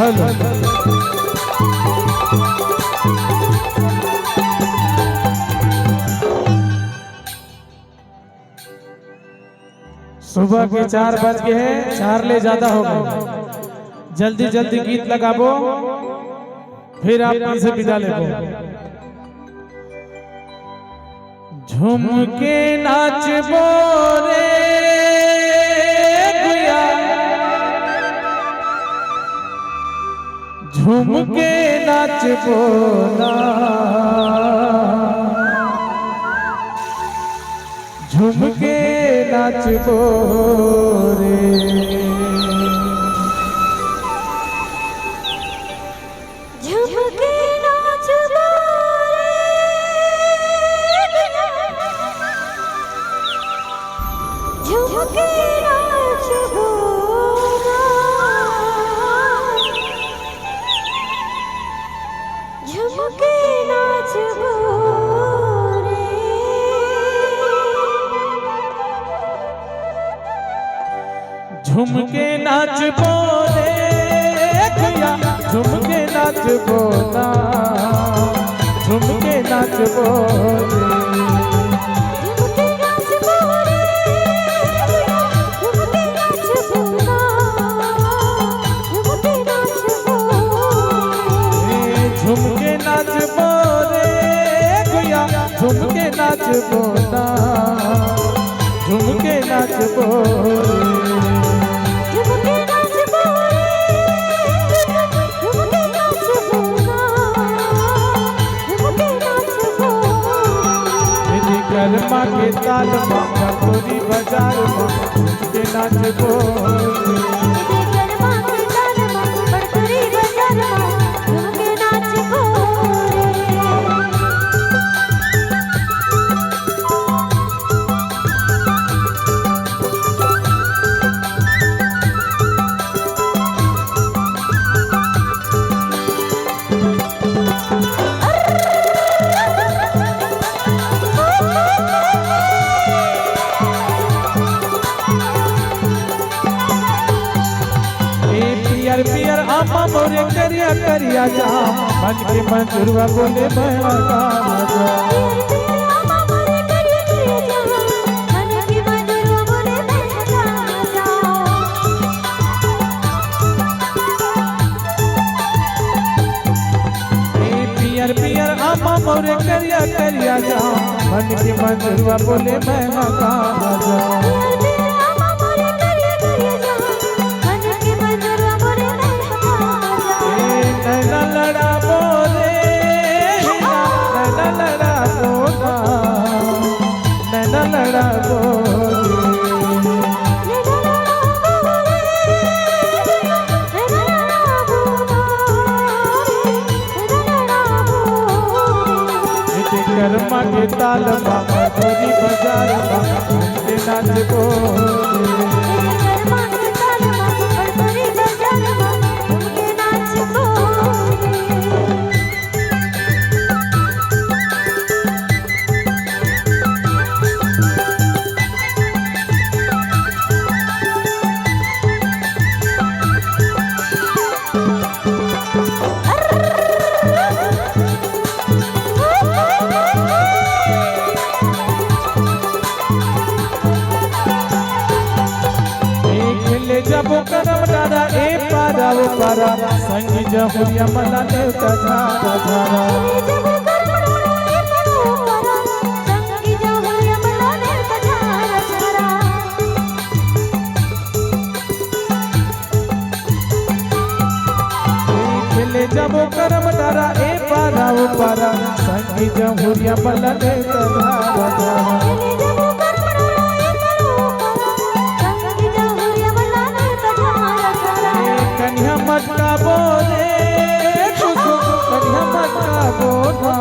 Hello सुबह के 4 बज गए हैं, 4 ले ज्यादा हो गए। जल्दी जल्दी गीत लगाबो, फिर आप से विदा लेबो। झूम के नाचबो रे गुया, झूम के नाचबो ना, झूम के नाचबो रे। झूम के नाचबो रे, झूम के नाचबो ना, झूम के नाचबो रे। झूम के नाचबो रे गुया, झूम के नाचबो ना, झूम के नाचबो रे। झूम के नाचबो रे गुया, झूम के नाचबो ना, झूम के नाचबो रे। गरमा के ताल माँ तोरी बाजार माँ, झूम के नाचबो रे। पियर पियर आमा मोरे करिया करिया जाम, मन के मंजुरवा बोले बहना गाना जा। पियर पियर आमा मोरे करिया करिया जाम, मन के मंजुरवा बोले बहना गाना जा। नैना लड़ाबो रे, नैना लड़ाबो ना, नैना लड़ाबो रे। गरमा के ताल माँ तोरी बाजार माँ, झूम के नाचबो रे। जबो करम डारा ए पारा वो पारा, संगी जहुरिया मला देवता झारा झारा। खेले जबो करम डारा ए पारा वो पारा, संगी जहुरिया मला देवता झारा झारा। कन्या मत का बोले कन्या मत का बोला,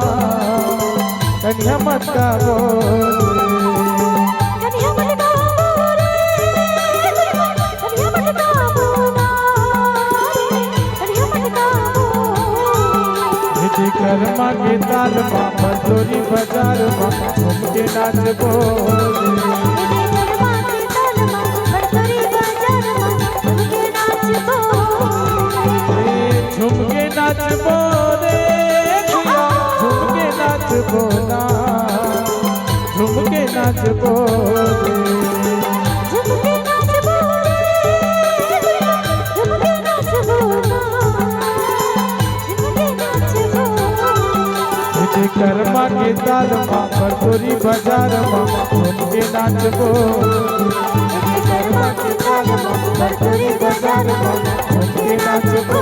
कन्या मत का बोले। गरमा के ताल माँ तोरी बाजार माँ, झूम के नाचबो रे। नाचबो रे गुया झूम के नाचबो ना झूम के नाचबो रे झुमके नाचबो झुमके नाचबो ना झुमके नाचबो मुझे कर्मा के ताल मां पर तोरी बाजार मां झूम के नाचबो कर्मा के ताल मां पर तोरी बाजार मां झूम के नाचबो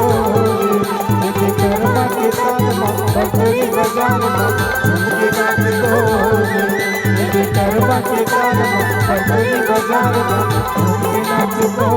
मुझे कर्मा के ताल मां पर तोरी बाजार मां झूम के नाचबो मुझे कर्मा के ताल मां पर तोरी बाजार मां झूम के नाचबो